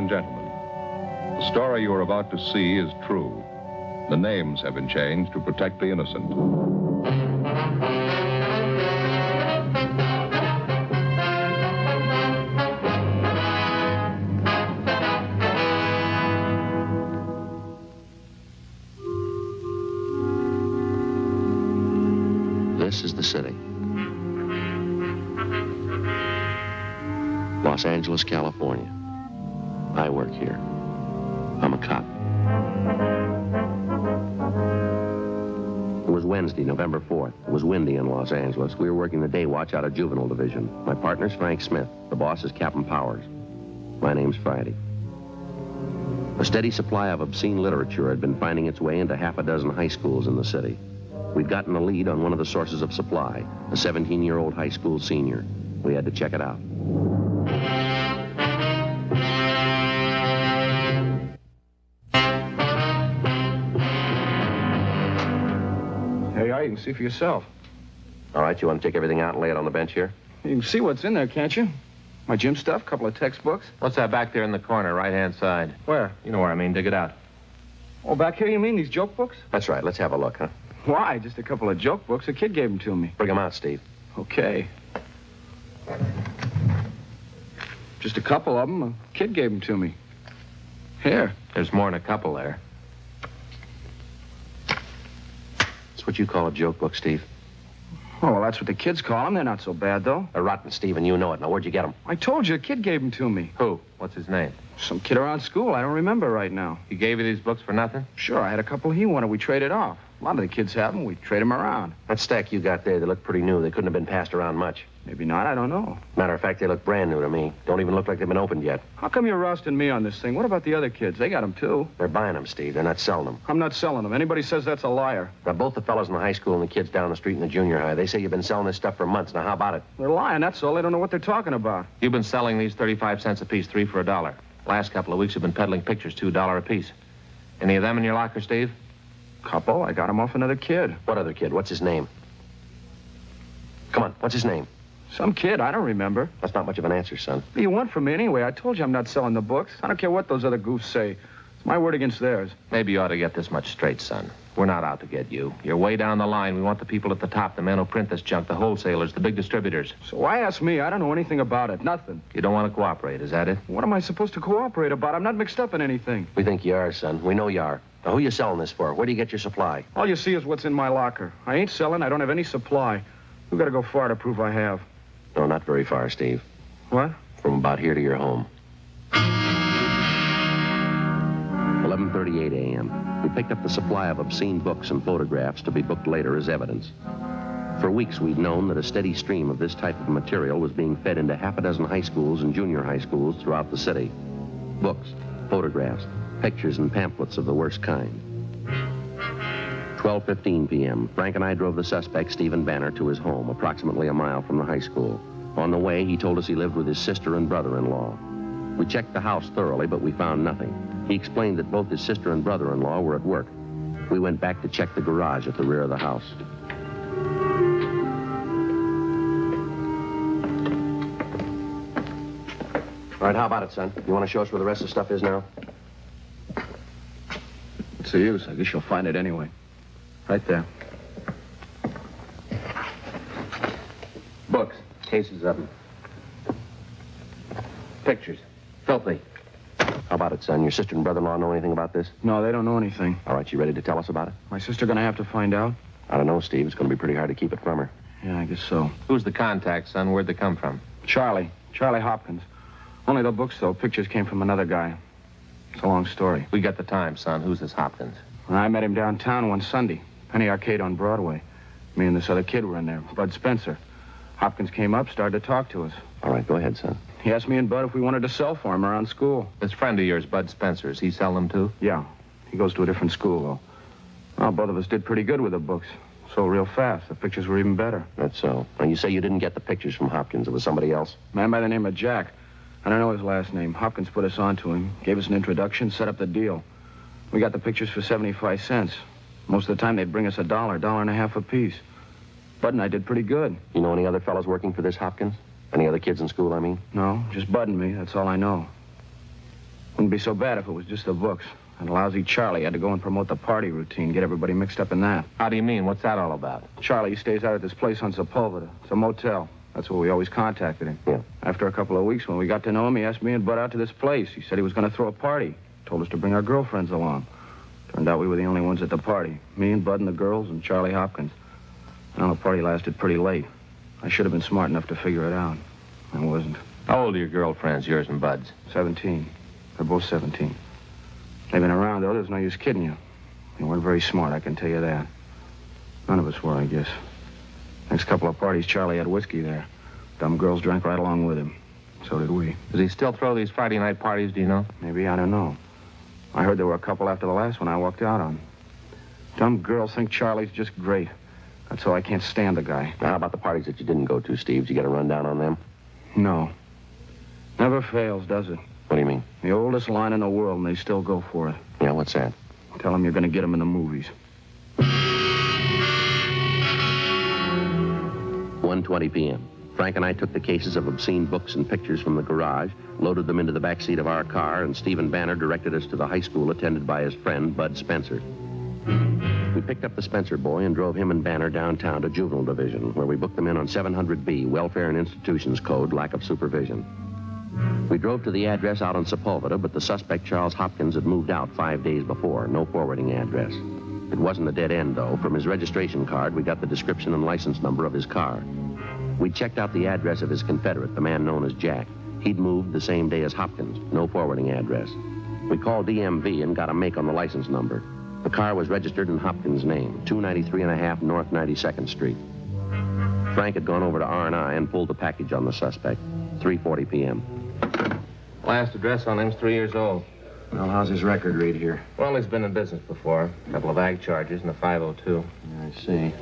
and gentlemen, the story you are about to see is true. The names have been changed to protect the innocent. This is the city. Los Angeles, California. I work here. I'm a cop. It was Wednesday, November 4th. It was windy in Los Angeles. We were working the day watch out of Juvenile Division. My partner's Frank Smith. The boss is Captain Powers. My name's Friday. A steady supply of obscene literature had been finding its way into half a dozen high schools in the city. We'd gotten a lead on one of the sources of supply, a 17-year-old high school senior. We had to check it out. There you are. You can see for yourself. All right, you want to take everything out and lay it on the bench here? You can see what's in there, can't you? My gym stuff, a couple of textbooks. What's that back there in the corner, right-hand side? Where? You know where I mean. Dig it out. Oh, back here, you mean? These joke books? That's right. Let's have a look, huh? Why? Just a couple of joke books. A kid gave them to me. Bring them out, Steve. Okay. Just a couple of them. A kid gave them to me. Here. There's more than a couple there. That's what you call a joke book, Steve. Oh, well, that's what the kids call them. They're not so bad, though. They're rotten, Steve, and you know it. Now, where'd you get them? I told you, a kid gave them to me. Who? What's his name? Some kid around school. I don't remember right now. He gave you these books for nothing? Sure, I had a couple he wanted. We traded off. A lot of the kids have them. We trade them around. That stack you got there, they look pretty new. They couldn't have been passed around much. Maybe not. I don't know. Matter of fact, they look brand new to me. Don't even look like they've been opened yet. How come you're roasting me on this thing? What about the other kids? They got them, too. They're buying them, Steve. They're not selling them. I'm not selling them. Anybody says that's a liar. Now, both the fellows in the high school and the kids down the street in the junior high, they say you've been selling this stuff for months. Now, how about it? They're lying, that's all. They don't know what they're talking about. You've been selling these 35 cents a piece, 3 for $1. Last couple of weeks, you've been peddling pictures, $2 a piece. Any of them in your locker, Steve? Couple. I got them off another kid. What other kid? What's his name? Come on, what's his name? Some kid. I don't remember. That's not much of an answer, son. What do you want from me anyway? I told you I'm not selling the books. I don't care what those other goofs say. It's my word against theirs. Maybe you ought to get this much straight, son. We're not out to get you. You're way down the line. We want the people at the top, the men who print this junk, the wholesalers, the big distributors. So why ask me? I don't know anything about it. Nothing. You don't want to cooperate, is that it? What am I supposed to cooperate about? I'm not mixed up in anything. We think you are, son. We know you are. Now, who you selling this for? Where do you get your supply? All you see is what's in my locker. I ain't selling. I don't have any supply. You've got to go far to prove I have. No, not very far, Steve. What? From about here to your home. 11:38 a.m. We picked up the supply of obscene books and photographs to be booked later as evidence. For weeks, we'd known that a steady stream of this type of material was being fed into half a dozen high schools and junior high schools throughout the city. Books, photographs, pictures, and pamphlets of the worst kind. 12:15 p.m. Frank and I drove the suspect, Stephen Banner, to his home, approximately a mile from the high school. On the way, he told us he lived with his sister and brother-in-law. We checked the house thoroughly, but we found nothing. He explained that both his sister and brother-in-law were at work. We went back to check the garage at the rear of the house. All right, how about it, son? You want to show us where the rest of the stuff is now? What's the use? I guess you'll find it anyway. Right there. Books. Cases of them. Pictures. Filthy. How about it, son? Your sister and brother-in-law know anything about this? No, they don't know anything. All right, you ready to tell us about it? My sister gonna have to find out? I don't know, Steve. It's going to be pretty hard to keep it from her. Yeah, I guess so. Who's the contact, son? Where'd they come from? Charlie Hopkins. Only the books, though. Pictures came from another guy. It's a long story. We got the time, son. Who's this Hopkins? I met him downtown one Sunday. Penny Arcade on Broadway. Me and this other kid were in there, Bud Spencer. Hopkins came up, started to talk to us. All right, go ahead, son. He asked me and Bud if we wanted to sell for him around school. This friend of yours, Bud Spencer, does he sell them too? Yeah. He goes to a different school, though. Well, both of us did pretty good with the books. Sold real fast. The pictures were even better. That's so. Now, you say you didn't get the pictures from Hopkins. It was somebody else? A man by the name of Jack. I don't know his last name. Hopkins put us on to him, gave us an introduction, set up the deal. We got the pictures for 75 cents. Most of the time, they'd bring us $1.50 a piece. Bud and I did pretty good. You know any other fellows working for this Hopkins? Any other kids in school, I mean? No, just Bud and me. That's all I know. Wouldn't be so bad if it was just the books. And lousy Charlie had to go and promote the party routine, get everybody mixed up in that. How do you mean? What's that all about? Charlie stays out at this place on Sepulveda. It's a motel. That's where we always contacted him. Yeah. After a couple of weeks, when we got to know him, he asked me and Bud out to this place. He said he was going to throw a party. Told us to bring our girlfriends along. Turned out we were the only ones at the party. Me and Bud and the girls and Charlie Hopkins. Well, the party lasted pretty late. I should have been smart enough to figure it out. I wasn't. How old are your girlfriends, yours and Bud's? 17. They're both 17. They've been around, though. There's no use kidding you. They weren't very smart, I can tell you that. None of us were, I guess. Next couple of parties, Charlie had whiskey there. Dumb girls drank right along with him. So did we. Does he still throw these Friday night parties, do you know? Maybe, I don't know. I heard there were a couple after the last one I walked out on. Dumb girls think Charlie's just great. That's how I can't stand the guy. Now, how about the parties that you didn't go to, Steve? Did you get a rundown on them? No. Never fails, does it? What do you mean? The oldest line in the world, and they still go for it. Yeah, what's that? Tell them you're going to get them in the movies. 1:20 p.m. Frank and I took the cases of obscene books and pictures from the garage, loaded them into the back seat of our car, and Stephen Banner directed us to the high school attended by his friend, Bud Spencer. We picked up the Spencer boy and drove him and Banner downtown to Juvenile Division, where we booked them in on 700B, Welfare and Institutions Code, lack of supervision. We drove to the address out on Sepulveda, but the suspect, Charles Hopkins, had moved out 5 days before. No forwarding address. It wasn't a dead end, though. From his registration card, we got the description and license number of his car. We checked out the address of his confederate, the man known as Jack. He'd moved the same day as Hopkins. No forwarding address. We called DMV and got a make on the license number. The car was registered in Hopkins' name, 293.5 North 92nd Street. Frank had gone over to R&I and pulled the package on the suspect. 3:40 p.m. Last address on him's 3 years old. Well, how's his record read here? Well, he's been in business before. A couple of ag charges and a 502. I see.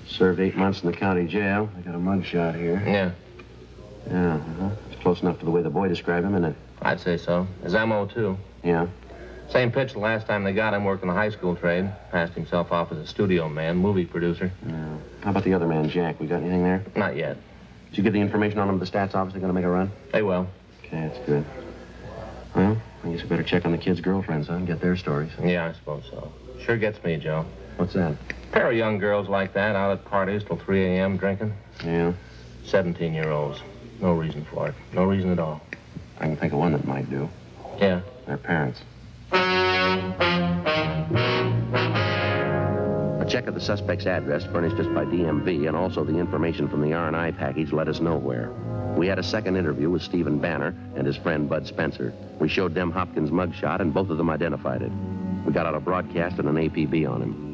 Served 8 months in the county jail. I got a mugshot here. Yeah, Yeah, It's close enough to the way the boy described him, isn't it? I'd say so. His M.O. too. Yeah. Same pitch the last time they got him, worked in the high school trade. Passed himself off as a studio man, movie producer. Yeah. How about the other man, Jack? We got anything there? Not yet. Did you get the information on him to the stats office? They're going to make a run? They will. Okay, that's good. Well, I guess we better check on the kids' girlfriends, huh, and get their stories. Yeah, I suppose so. Sure gets me, Joe. What's that? Pair of young girls like that out at parties till 3 a.m. drinking. Yeah. 17-year-olds. No reason for it. No reason at all. I can think of one that might do. Yeah. Their parents. A check of the suspect's address furnished us by DMV and also the information from the R&I package led us nowhere. We had a second interview with Stephen Banner and his friend Bud Spencer. We showed them Hopkins' mugshot and both of them identified it. We got out a broadcast and an APB on him.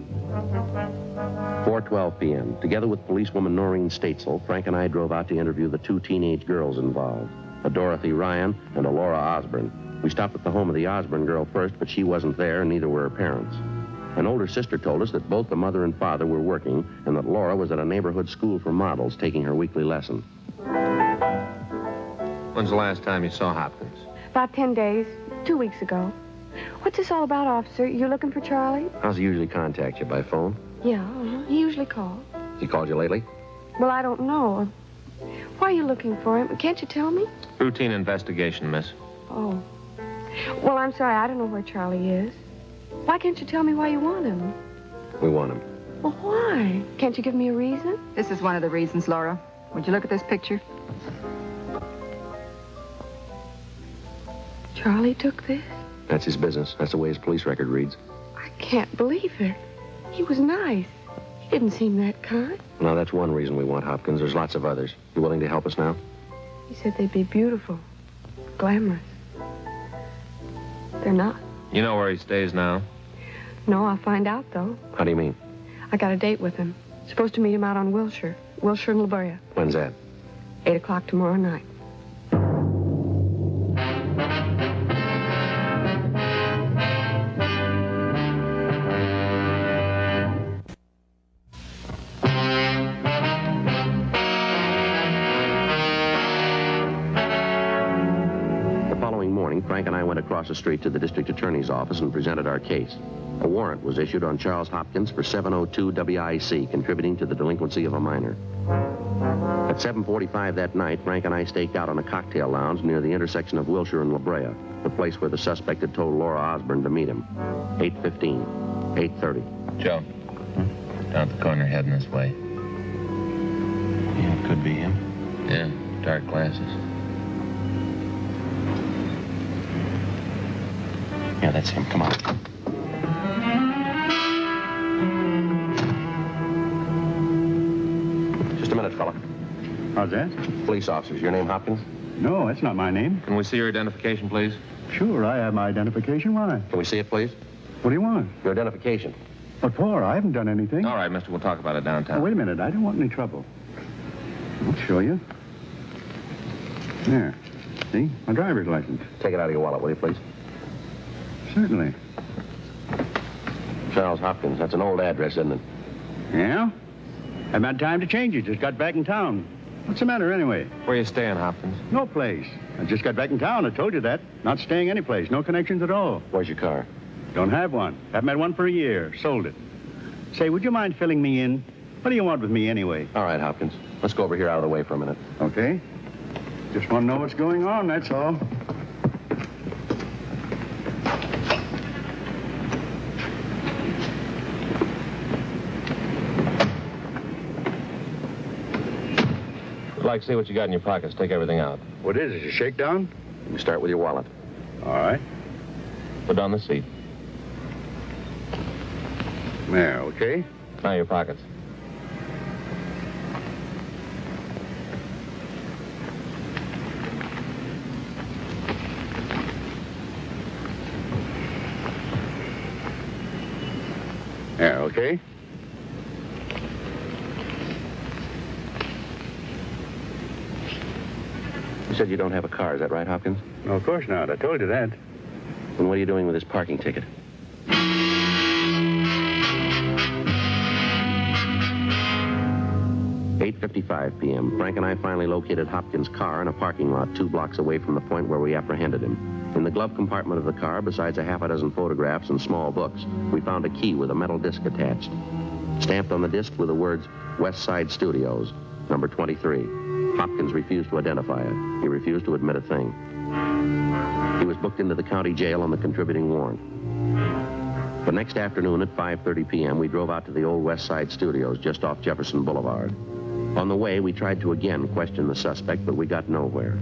4:12 p.m. Together with policewoman Noreen Statesel, Frank and I drove out to interview the 2 teenage girls involved, a Dorothy Ryan and a Laura Osborne. We stopped at the home of the Osborne girl first, but she wasn't there, and neither were her parents. An older sister told us that both the mother and father were working, and that Laura was at a neighborhood school for models taking her weekly lesson. When's the last time you saw Hopkins? About 10 days, 2 weeks ago. What's this all about, officer? You looking for Charlie? How's he usually contact you, by phone? Yeah, he usually calls. Has he called you lately? Well, I don't know. Why are you looking for him? Can't you tell me? Routine investigation, miss. Oh. Well, I'm sorry, I don't know where Charlie is. Why can't you tell me why you want him? We want him. Well, why? Can't you give me a reason? This is one of the reasons, Laura. Would you look at this picture? Charlie took this? That's his business. That's the way his police record reads. I can't believe it. He was nice. He didn't seem that kind. Now, that's one reason we want Hopkins. There's lots of others. You willing to help us now? He said they'd be beautiful, glamorous. They're not. You know where he stays now? No, I'll find out, though. How do you mean? I got a date with him. Supposed to meet him out on Wilshire and La Brea. When's that? 8 o'clock tomorrow night. Frank and I went across the street to the district attorney's office and presented our case. A warrant was issued on Charles Hopkins for 702 WIC, contributing to the delinquency of a minor. At 7:45 that night, Frank and I staked out on a cocktail lounge near the intersection of Wilshire and La Brea, the place where the suspect had told Laura Osborne to meet him. 8:15, 8:30. Joe, down at the corner heading this way. Yeah, it could be him. Yeah, dark glasses. Yeah, that's him. Come on. Just a minute, fella. How's that? Police officers, your name Hopkins? No, that's not my name. Can we see your identification, please? Sure, I have my identification. Why? Can we see it, please? What do you want? Your identification. What for? I haven't done anything. All right, mister, we'll talk about it downtown. Oh, wait a minute. I don't want any trouble. I'll show you. There. See? My driver's license. Take it out of your wallet, will you, please? Certainly. Charles Hopkins. That's an old address, isn't it? Yeah? Haven't had time to change it. Just got back in town. What's the matter, anyway? Where you staying, Hopkins? No place. I just got back in town. I told you that. Not staying any place. No connections at all. Where's your car? Don't have one. Haven't had one for a year. Sold it. Say, would you mind filling me in? What do you want with me, anyway? All right, Hopkins. Let's go over here out of the way for a minute. Okay. Just want to know what's going on, that's all. I'd like to see what you got in your pockets. Take everything out. What is it, a shakedown? You start with your wallet. All right. Put it on the seat. There, okay. Now your pockets. There, okay. You said you don't have a car. Is that right, Hopkins? No, of course not. I told you that. And what are you doing with this parking ticket? "8:55 p.m. Frank and I finally located Hopkins' car in a parking lot 2 blocks away from the point where we apprehended him. In the glove compartment of the car, besides a half a dozen photographs and small books, we found a key with a metal disc attached. Stamped on the disc were the words, West Side Studios, number 23. Hopkins refused to identify it. He refused to admit a thing. He was booked into the county jail on the contributing warrant. The next afternoon at 5:30 p.m., we drove out to the old West Side Studios just off Jefferson Boulevard. On the way, we tried to again question the suspect, but we got nowhere.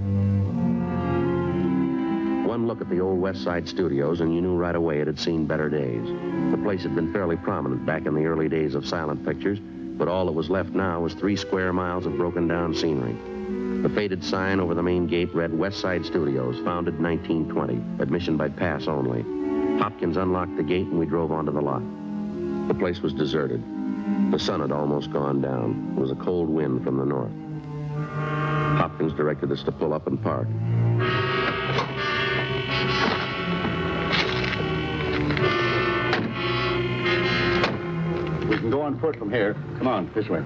One look at the old West Side Studios, and you knew right away it had seen better days. The place had been fairly prominent back in the early days of silent pictures, but all that was left now was 3 square miles of broken-down scenery. The faded sign over the main gate read West Side Studios, founded 1920, admission by pass only. Hopkins unlocked the gate, and we drove onto the lot. The place was deserted. The sun had almost gone down. It was a cold wind from the north. Hopkins directed us to pull up and park. We can go on foot from here. Come on, this way.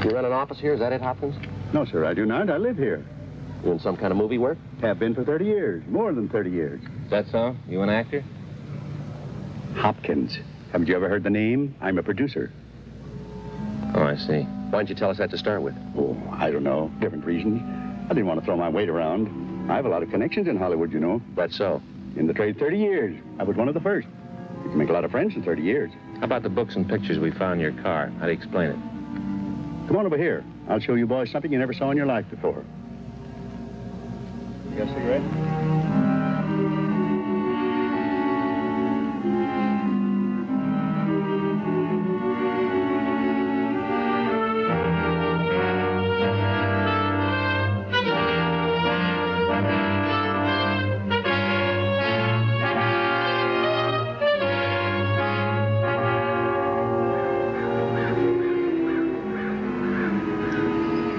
You run an office here? Is that it, Hopkins? No, sir, I do not. I live here. You in some kind of movie work? Have been for 30 years. More than 30 years. Is that so? You an actor? Hopkins. Haven't you ever heard the name? I'm a producer. Oh, I see. Why didn't you tell us that to start with? Oh, I don't know. Different reasons. I didn't want to throw my weight around. I have a lot of connections in Hollywood, you know. That's so. In the trade 30 years. I was one of the first. You can make a lot of friends in 30 years. How about the books and pictures we found in your car? How do you explain it? Come on over here. I'll show you boys something you never saw in your life before. You got a cigarette?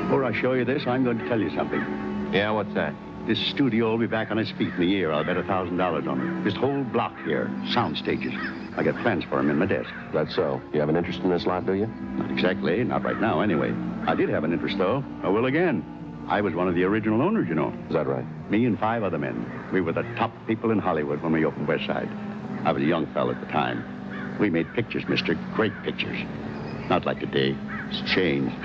Before I show you this, I'm going to tell you something. Yeah, what's that? This studio will be back on its feet in a year. I'll bet $1,000 on it. This whole block here, sound stages. I got plans for them in my desk. That's so. You have an interest in this lot, do you? Not exactly. Not right now, anyway. I did have an interest, though. I will again. I was one of the original owners, you know. Is that right? Me and 5 other men. We were the top people in Hollywood when we opened West Side. I was a young fellow at the time. We made pictures, mister. Great pictures. Not like today. It's changed.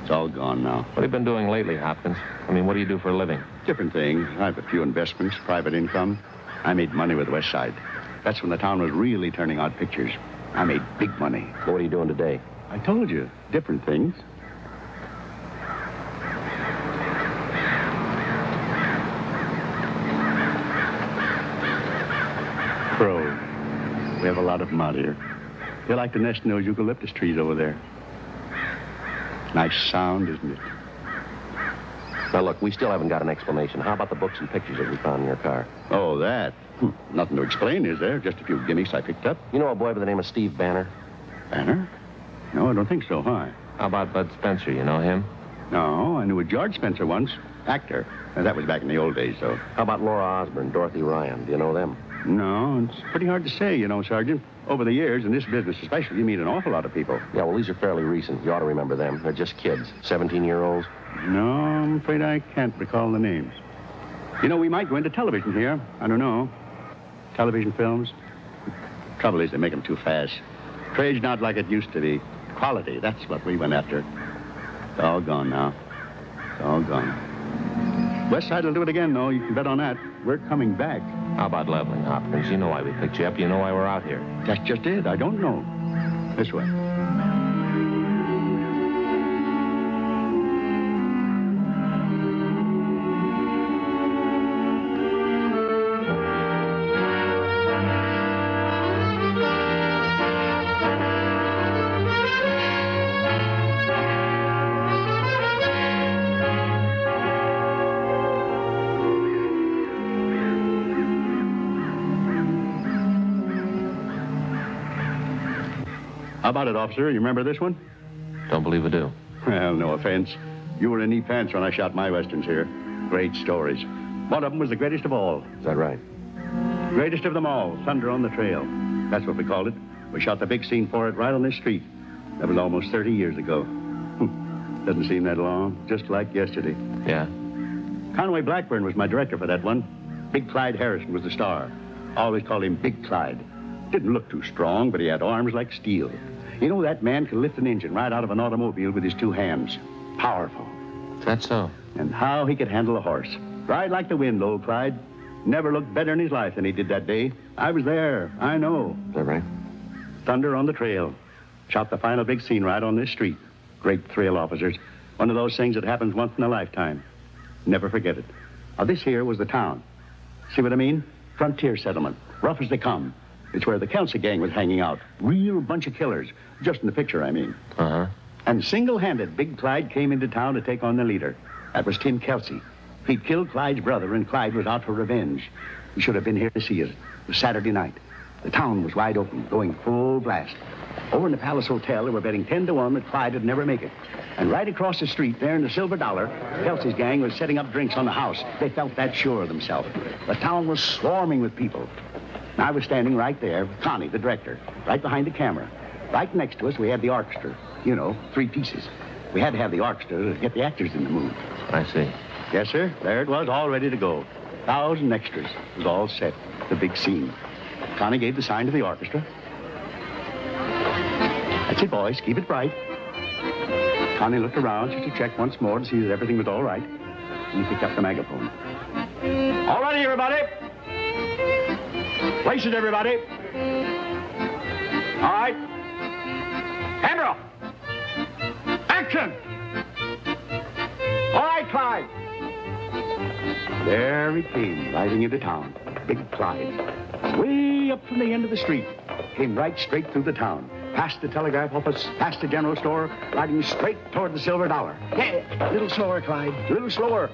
It's all gone now. What have you been doing lately, Hopkins? I mean, what do you do for a living? Different things. I have a few investments, private income. I made money with West Side. That's when the town was really turning out pictures. I made big money. What are you doing today? I told you. Different things. Crows. We have a lot of them out here. They like to nest in those eucalyptus trees over there. Nice sound, isn't it? Now, look, we still haven't got an explanation. How about the books and pictures that we found in your car? Oh, that. Nothing to explain, is there? Just a few gimmicks I picked up. You know a boy by the name of Steve Banner? Banner? No, I don't think so, huh? How about Bud Spencer? You know him? No, I knew a George Spencer once. Actor. That was back in the old days, though. How about Laura Osborne, Dorothy Ryan? Do you know them? No, it's pretty hard to say, you know, Sergeant. Over the years, in this business especially, you meet an awful lot of people. Yeah, well, these are fairly recent. You ought to remember them. They're just kids. 17-year-olds. No, I'm afraid I can't recall the names. You know, we might go into television here. I don't know. Television films. Trouble is, they make them too fast. Trade's not like it used to be. Quality, that's what we went after. It's all gone now. It's all gone. West Side will do it again, though. You can bet on that. We're coming back. How about leveling, Hopkins? You know why we picked you up. You know why we're out here. That's just it. I don't know. This way. How about it, officer? You remember this one? Don't believe I do. Well, no offense. You were in neat pants when I shot my westerns here. Great stories. One of them was the greatest of all. Is that right? Greatest of them all, Thunder on the Trail. That's what we called it. We shot the big scene for it right on this street. That was almost 30 years ago. Doesn't seem that long, just like yesterday. Yeah? Conway Blackburn was my director for that one. Big Clyde Harrison was the star. Always called him Big Clyde. Didn't look too strong, but he had arms like steel. You know, that man could lift an engine right out of an automobile with his 2 hands. Powerful. That's so. And how he could handle a horse. Ride like the wind, old Clyde. Never looked better in his life than he did that day. I was there. I know. Is that right? Thunder on the Trail. Shot the final big scene right on this street. Great thrill, officers. One of those things that happens once in a lifetime. Never forget it. Now, this here was the town. See what I mean? Frontier settlement. Rough as they come. It's where the Kelsey gang was hanging out. Real bunch of killers. Just in the picture, I mean. Uh-huh. And single-handed, Big Clyde came into town to take on the leader. That was Tim Kelsey. He'd killed Clyde's brother, and Clyde was out for revenge. He should have been here to see us. It was Saturday night. The town was wide open, going full blast. Over in the Palace Hotel, they were betting 10 to 1 that Clyde would never make it. And right across the street, there in the Silver Dollar, Kelsey's gang was setting up drinks on the house. They felt that sure of themselves. The town was swarming with people. I was standing right there with Connie, the director, right behind the camera. Right next to us, we had the orchestra. You know, 3 pieces. We had to have the orchestra to get the actors in the mood. I see. Yes, sir. There it was, all ready to go. 1,000 extras. It was all set. The big scene. Connie gave the sign to the orchestra. That's it, boys. Keep it bright. Connie looked around just to check once more to see that everything was all right. And he picked up the megaphone. All righty, everybody. Places, everybody. All right. Camera. Action. All right, Clyde. There he came, riding into town. Big Clyde. Way up from the end of the street. Came right straight through the town. Past the telegraph office, past the general store, riding straight toward the Silver Dollar. Yeah, a little slower, Clyde. A little slower.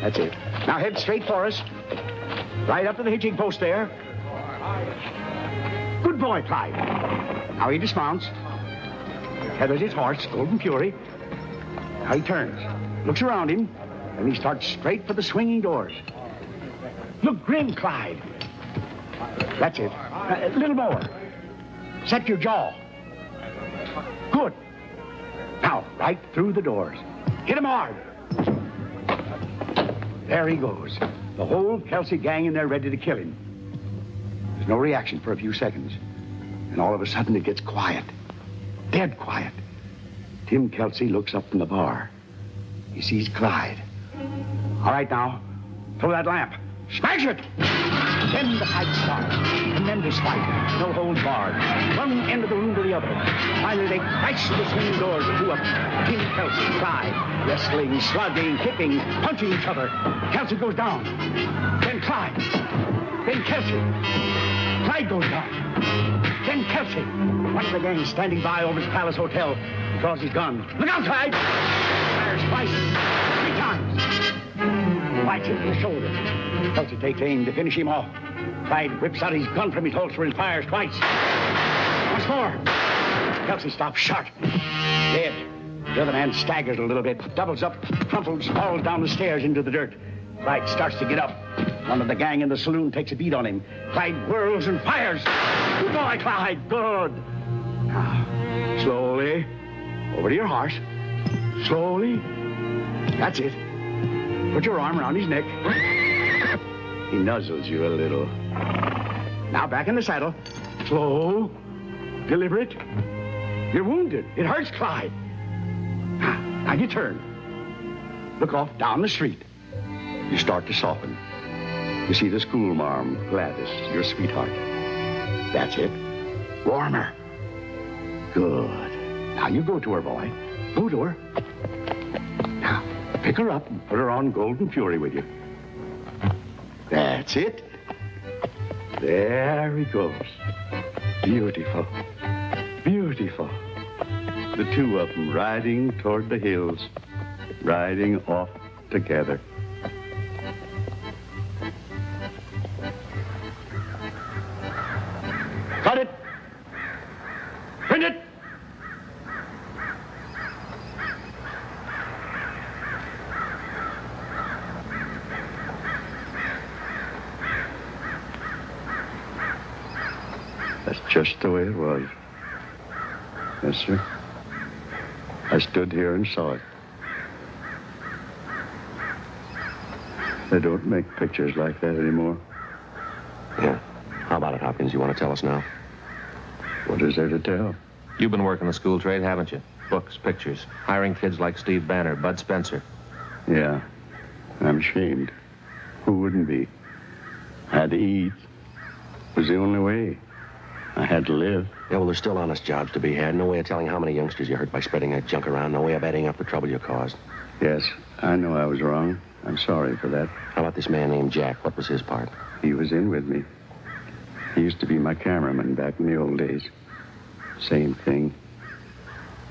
That's it. Now head straight for us. Right up to the hitching post there. Good boy, Clyde. Now he dismounts. Tethers his horse, Golden Fury. Now he turns. Looks around him. Then he starts straight for the swinging doors. Look grim, Clyde. That's it. A little more. Set your jaw. Good. Now, right through the doors. Hit him hard. There he goes. The whole Kelsey gang in there ready to kill him. There's no reaction for a few seconds. And all of a sudden it gets quiet. Dead quiet. Tim Kelsey looks up from the bar. He sees Clyde. All right, now. Throw that lamp. Smash it! Then the fight starts. Tremendous fight. No holds barred. One end of the room to the other. Finally, they crash through the swinging doors, the two of them. Tim Kelsey, Clyde. Wrestling, slugging, kicking, punching each other. Kelsey goes down. Then Clyde. Then Kelsey. Clyde goes down. Then Kelsey. One of the gang standing by over at Palace Hotel. He draws his gun. Look out, Clyde! Fires twice. 3 times. Bites him in the shoulder. Kelsey takes aim to finish him off. Clyde whips out his gun from his holster and fires twice. Once more. Kelsey stops short. Dead. The other man staggers a little bit, doubles up, crumples, falls down the stairs into the dirt. Clyde starts to get up. One of the gang in the saloon takes a beat on him. Clyde whirls and fires. Good boy, Clyde. Good. Now, slowly. Over to your horse. Slowly. That's it. Put your arm around his neck. He nuzzles you a little. Now back in the saddle. Slow. Deliberate. You're wounded. It hurts, Clyde. Now you turn. Look off down the street. You start to soften. You see the schoolmarm, Gladys, your sweetheart. That's it. Warmer. Good. Now you go to her, boy. Go to her. Now, pick her up and put her on Golden Fury with you. That's it. There he goes. Beautiful. Beautiful. The two of them riding toward the hills. Riding off together. Cut it. Print it. That's just the way it was. Yes, sir. I stood here and saw it. They don't make pictures like that anymore. Yeah. How about it, Hopkins? You want to tell us now? What is there to tell? You've been working the school trade, haven't you? Books, pictures, hiring kids like Steve Banner, Bud Spencer. Yeah. I'm ashamed. Who wouldn't be? I had to eat. It was the only way. I had to live. Yeah, well, there's still honest jobs to be had. No way of telling how many youngsters you hurt by spreading that junk around. No way of adding up the trouble you caused. Yes, I know I was wrong. I'm sorry for that. How about this man named Jack? What was his part? He was in with me. He used to be my cameraman back in the old days. Same thing.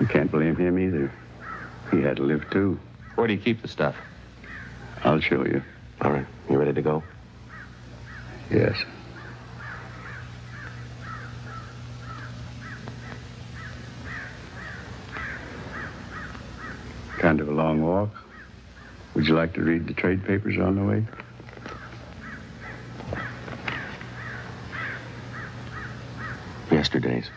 You can't blame him either. He had to live, too. Where do you keep the stuff? I'll show you. All right. You ready to go? Yes. Kind of a long walk. Would you like to read the trade papers on the way? Yesterday's.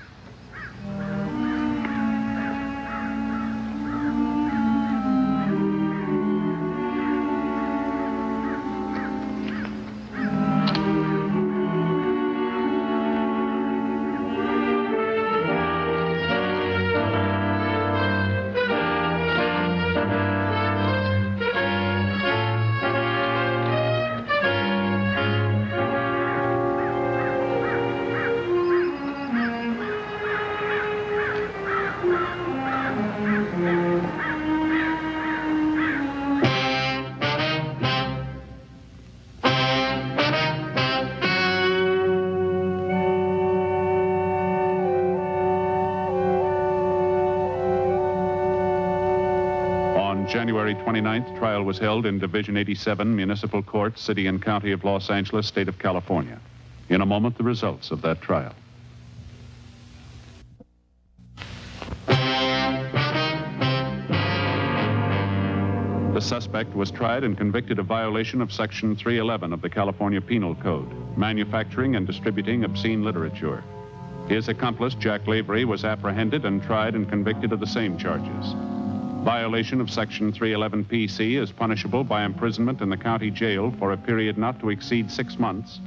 January 29th, trial was held in Division 87, Municipal Court, City and County of Los Angeles, State of California. In a moment, the results of that trial. The suspect was tried and convicted of violation of Section 311 of the California Penal Code, manufacturing and distributing obscene literature. His accomplice, Jack Lavery, was apprehended and tried and convicted of the same charges. Violation of Section 311 PC is punishable by imprisonment in the county jail for a period not to exceed 6 months,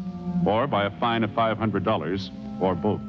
or by a fine of $500, or both.